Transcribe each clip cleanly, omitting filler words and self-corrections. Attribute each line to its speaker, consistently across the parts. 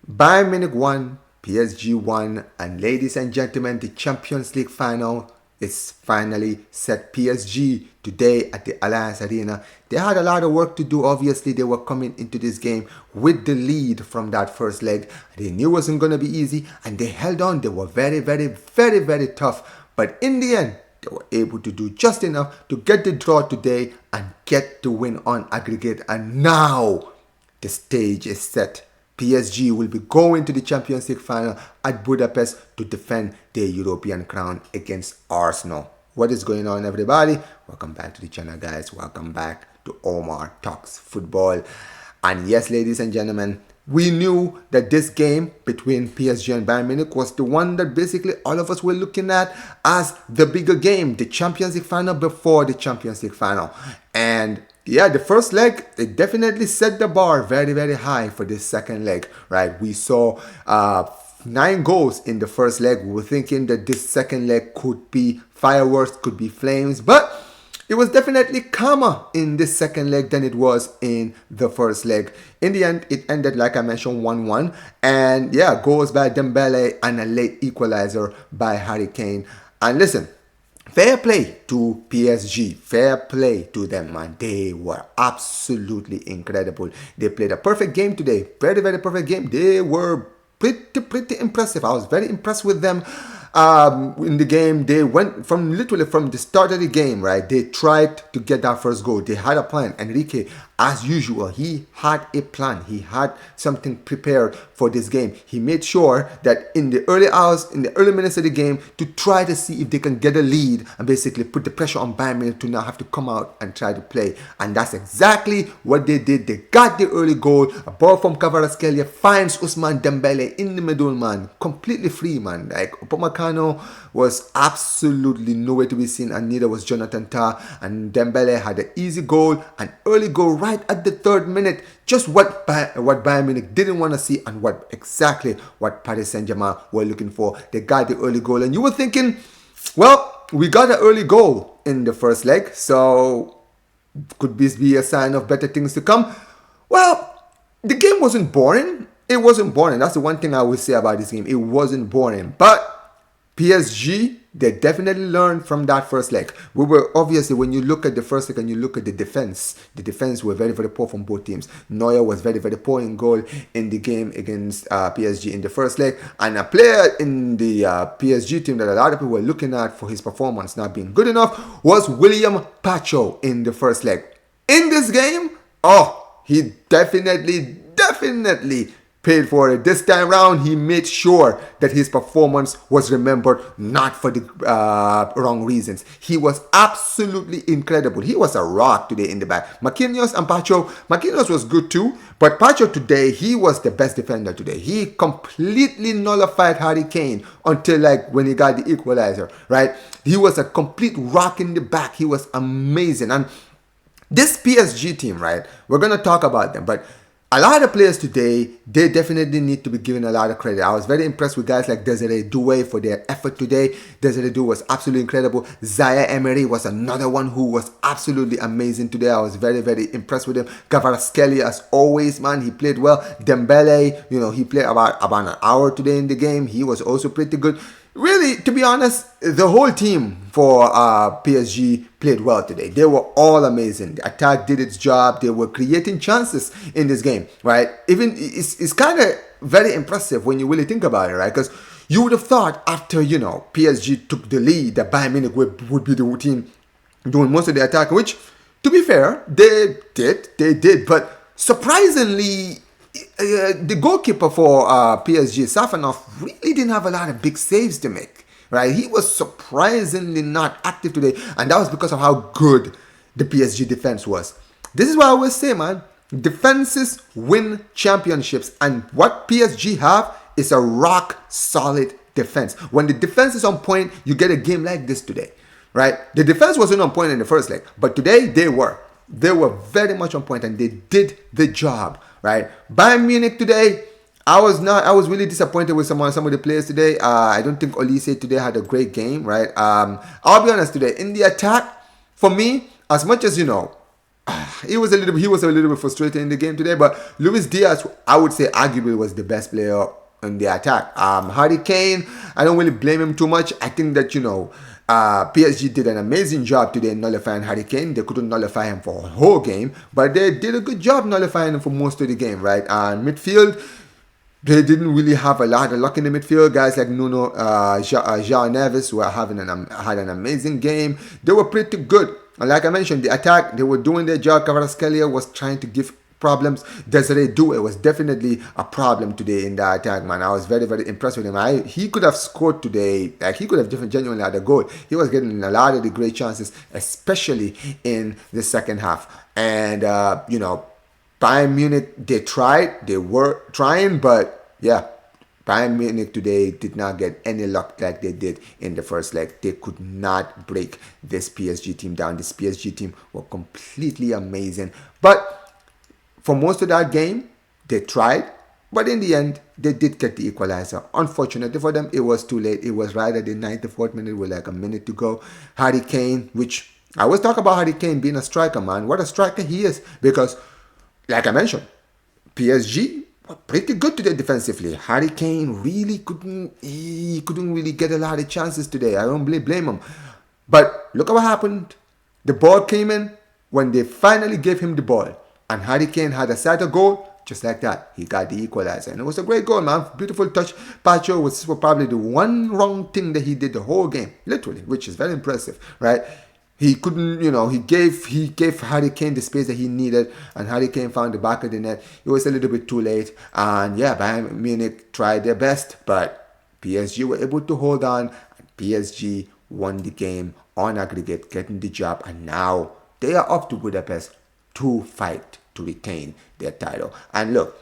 Speaker 1: Bayern Munich won, PSG won, and ladies and gentlemen, the Champions League final is finally set. PSG today at the Alliance Arena. They had a lot of work to do. Obviously, they were coming into this game with the lead from that first leg. They knew it wasn't going to be easy, and they held on. They were very, very tough. But in the end, they were able to do just enough to get the draw today and get the win on aggregate. And now the stage is set. PSG will be going to the Champions League final at Budapest to defend their European crown against Arsenal. What is going on, everybody? Welcome back to the channel, guys. Welcome back to Omar Talks Football. And yes, ladies and gentlemen, we knew that this game between PSG and Bayern Munich was the one that basically all of us were looking at as the bigger game, the Champions League final before the Champions League final. And yeah, the first leg, it definitely set the bar very high for this second leg, right? We saw 9 goals in the first leg. We were thinking that this second leg could be fireworks, could be flames, but it was definitely calmer in this second leg than it was in the first leg. In the end, it ended, like I mentioned, 1-1. And yeah, goals by Dembele and a late equalizer by Harry Kane. And listen, fair play to PSG. Fair play to them, man. They were absolutely incredible. They played a perfect game today. Very perfect game. They were pretty impressive. I was very impressed with them. In the game, they went from the start of the game, right? They tried to get that first goal. They had a plan. Enrique, as usual, he had a plan. He had something prepared for this game. He made sure that in the early hours, in the early minutes of the game, to try to see if they can get a lead and basically put the pressure on Bayern Munich to not have to come out and try to play. And that's exactly what they did. They got the early goal. A ball from Kvaratskhelia finds Ousmane Dembele in the middle, man. Completely free, man. Like, Upamecano was absolutely nowhere to be seen, and neither was Jonathan Tah. And Dembele had an easy goal, an early goal right at the 3rd minute. Just what Bayern Munich didn't want to see, and what Paris Saint-Germain were looking for. They got the early goal, and you were thinking, well, we got an early goal in the first leg, so could this be a sign of better things to come? Well, the game wasn't boring. It wasn't boring. That's the one thing I would say about this game. It wasn't boring, but PSG, they definitely learned from that first leg. We were obviously, when you look at the first leg and you look at the defense were very poor from both teams. Neuer was very poor in goal in the game against PSG in the first leg. And a player in the PSG team that a lot of people were looking at for his performance not being good enough was William Pacho in the first leg. In this game, he definitely paid for it. This time round, he made sure that his performance was remembered, not for the wrong reasons. He was absolutely incredible. He was a rock today in the back. Marquinhos and Pacho. Marquinhos was good too, but Pacho today, he was the best defender today. He completely nullified Harry Kane until when he got the equalizer, right? He was a complete rock in the back. He was amazing. And this PSG team, right? We're going to talk about them, but a lot of players today, they definitely need to be given a lot of credit. I was very impressed with guys like Desiree Doué for their effort today. Desiree Doué was absolutely incredible. Zaire Emery was another one who was absolutely amazing today. I was very impressed with him. Kvaratskhelia, as always, man, he played well. Dembele, he played about an hour today in the game. He was also pretty good. Really, to be honest, the whole team for PSG played well today. They were all amazing. The attack did its job. They were creating chances in this game, right? Even it's kind of very impressive when you really think about it, right? Because you would have thought after, PSG took the lead that Bayern Munich would be the team doing most of the attack, which, to be fair, they did. But surprisingly, the goalkeeper for PSG, Safanov, really didn't have a lot of big saves to make, right? He was surprisingly not active today, and that was because of how good the PSG defense was. This is what I always say, man. Defenses win championships, and what PSG have is a rock-solid defense. When the defense is on point, you get a game like this today, right? The defense wasn't on point in the first leg, but today they were. They were very much on point, and they did the job, right? Bayern Munich today, I was really disappointed with some of the players today. I don't think Olise today had a great game, right? I'll be honest today, in the attack, for me, as much as, he was a little bit frustrated in the game today. But Luis Diaz, I would say, arguably was the best player in the attack. Harry Kane, I don't really blame him too much. I think that PSG did an amazing job today nullifying Harry Kane. They couldn't nullify him for a whole game, but they did a good job nullifying him for most of the game, right? Midfield, they didn't really have a lot of luck in the midfield. Guys like Nuno, João Neves, who had an amazing game. They were pretty good. And like I mentioned, the attack, they were doing their job. Kvaratskhelia was trying to give problems. Desiree Doué was definitely a problem today in the attack, man. I was very, very impressed with him. He could have scored today. Like, he could have genuinely had a goal. He was getting a lot of the great chances, especially in the second half. And, Bayern Munich, they were trying, but yeah, Bayern Munich today did not get any luck like they did in the first leg. They could not break this PSG team down. This PSG team were completely amazing. But for most of that game, they tried, but in the end, they did get the equalizer. Unfortunately for them, it was too late. It was right at the 94th minute with like a minute to go. Harry Kane, which I always talk about Harry Kane being a striker, man. What a striker he is. Because, like I mentioned, PSG were pretty good today defensively. Harry Kane really couldn't really get a lot of chances today. I don't really blame him. But look at what happened. The ball came in when they finally gave him the ball. And Harry Kane had a sighter goal, just like that. He got the equalizer. And it was a great goal, man. Beautiful touch. Pacho was probably the one wrong thing that he did the whole game. Literally, which is very impressive, right? He couldn't, he gave Harry Kane the space that he needed, and Harry Kane found the back of the net. It was a little bit too late. And yeah, Bayern Munich tried their best, but PSG were able to hold on. And PSG won the game on aggregate, getting the job. And now they are up to Budapest to fight to retain their title. And look,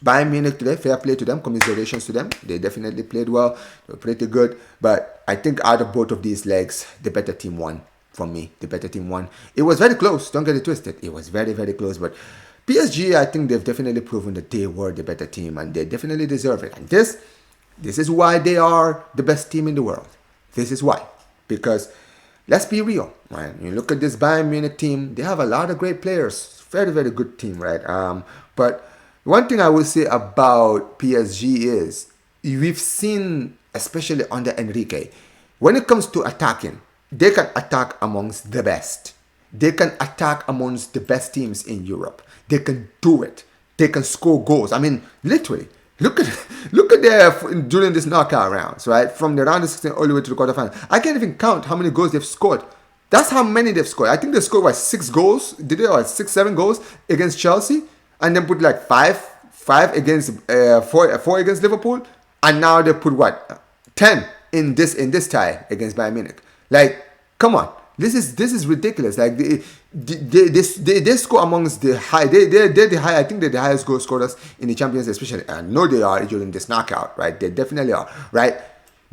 Speaker 1: Bayern Munich today, fair play to them, commiserations to them. They definitely played well. They were pretty good. But I think out of both of these legs, the better team won. For me, the better team won. It was very close. Don't get it twisted. It was very, very close. But PSG, I think they've definitely proven that they were the better team, and they definitely deserve it. And this is why they are the best team in the world. This is why. Because let's be real, right? You look at this Bayern Munich team. They have a lot of great players. Very, very good team, right? But one thing I will say about PSG is we've seen, especially under Enrique, when it comes to attacking, they can attack amongst the best. They can attack amongst the best teams in Europe. They can do it. They can score goals. I mean, literally, look at their during this knockout rounds, right? From the round of 16 all the way to the quarterfinal. I can't even count how many goals they've scored. That's how many they've scored. I think they scored 6 goals. Did they? Or 6, 7 goals against Chelsea, and then put like five against 4 against Liverpool, and now they put 10 in this tie against Bayern Munich. Like, come on, this is ridiculous. Like they score amongst the high. They're the high. I think they're the highest goal scorers in the Champions, especially. I know they are during this knockout, right? They definitely are, right?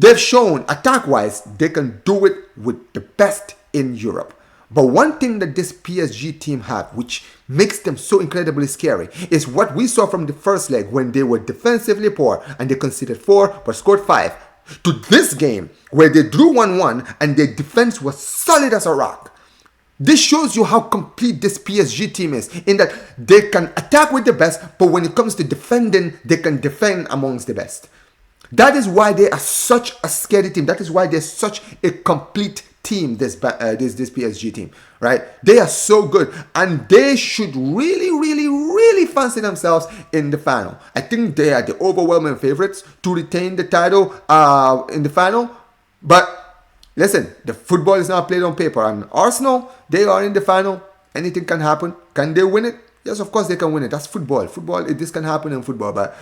Speaker 1: They've shown attack-wise they can do it with the best in Europe. But one thing that this PSG team have, which makes them so incredibly scary, is what we saw from the first leg when they were defensively poor and they conceded 4 but scored 5. To this game where they drew 1-1 and their defense was solid as a rock. This shows you how complete this PSG team is, in that they can attack with the best, but when it comes to defending, they can defend amongst the best. That is why they are such a scary team. That is why they're such a complete team, this PSG team, right? They are so good, and they should really, really, really fancy themselves in the final. I think they are the overwhelming favorites to retain the title in the final. But listen, the football is not played on paper, and Arsenal, they are in the final. Anything can happen. Can they win it? Yes, of course they can win it. That's football. This can happen in football, but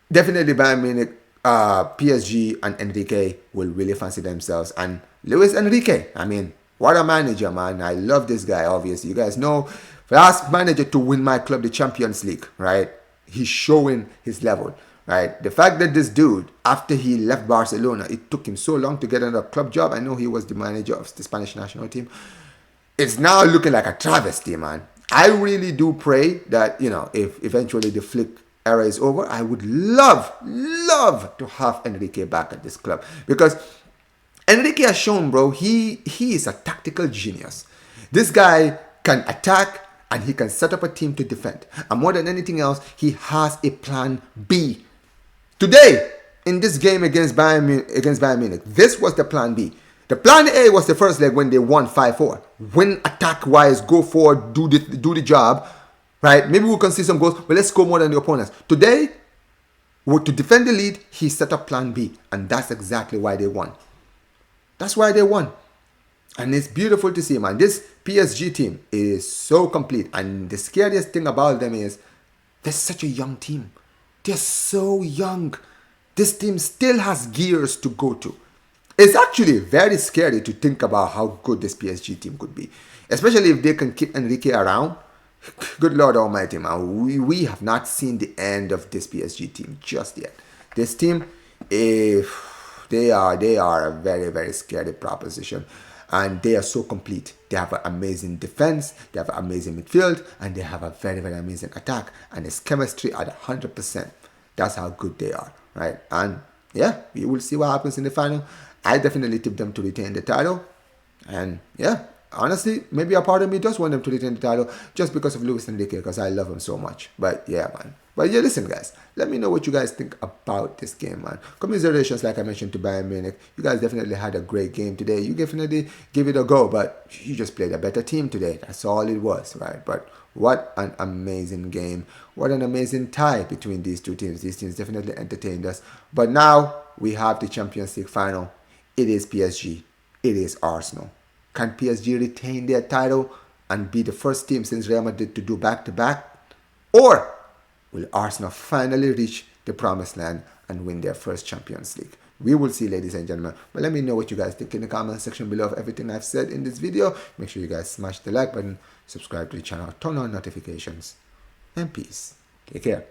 Speaker 1: definitely Bayern Munich, PSG and Enrique will really fancy themselves. And Luis Enrique, I mean, what a manager, man. I love this guy, obviously. You guys know, last manager to win my club the Champions League, right? He's showing his level, right? The fact that this dude, after he left Barcelona, it took him so long to get another club job. I know he was the manager of the Spanish national team. It's now looking like a travesty, man. I really do pray that, if eventually the Flick era is over, I would love to have Enrique back at this club, because Enrique has shown, bro, he is a tactical genius. This guy can attack and he can set up a team to defend. And more than anything else, he has a plan B. Today, in this game against Bayern Munich, this was the plan B. The plan A was the first leg when they won 5-4. Win attack-wise, go forward, do the job. Right? Maybe we can see some goals, but let's score more than the opponents. Today, to defend the lead, he set up plan B. And that's exactly why they won. That's why they won. And it's beautiful to see, man. This PSG team is so complete. And the scariest thing about them is they're such a young team. They're so young. This team still has gears to go to. It's actually very scary to think about how good this PSG team could be. Especially if they can keep Enrique around. Good Lord Almighty, man. We have not seen the end of this PSG team just yet. This team, they are a very, very scary proposition. And they are so complete. They have an amazing defense, they have an amazing midfield, and they have a very, very amazing attack. And it's chemistry at 100%. That's how good they are, right? And yeah, we will see what happens in the final. I definitely tip them to retain the title. And yeah, honestly, maybe a part of me does want them to retain the title just because of Luis Enrique, because I love him so much. But yeah, man. But yeah, listen, guys. Let me know what you guys think about this game, man. Commiserations, like I mentioned, to Bayern Munich. You guys definitely had a great game today. You definitely give it a go, but you just played a better team today. That's all it was, right? But what an amazing game. What an amazing tie between these two teams. These teams definitely entertained us. But now we have the Champions League final. It is PSG. It is Arsenal. Can PSG retain their title and be the first team since Real Madrid to do back-to-back? Or will Arsenal finally reach the promised land and win their first Champions League? We will see, ladies and gentlemen. But let me know what you guys think in the comment section below of everything I've said in this video. Make sure you guys smash the like button, subscribe to the channel, turn on notifications, and peace. Take care.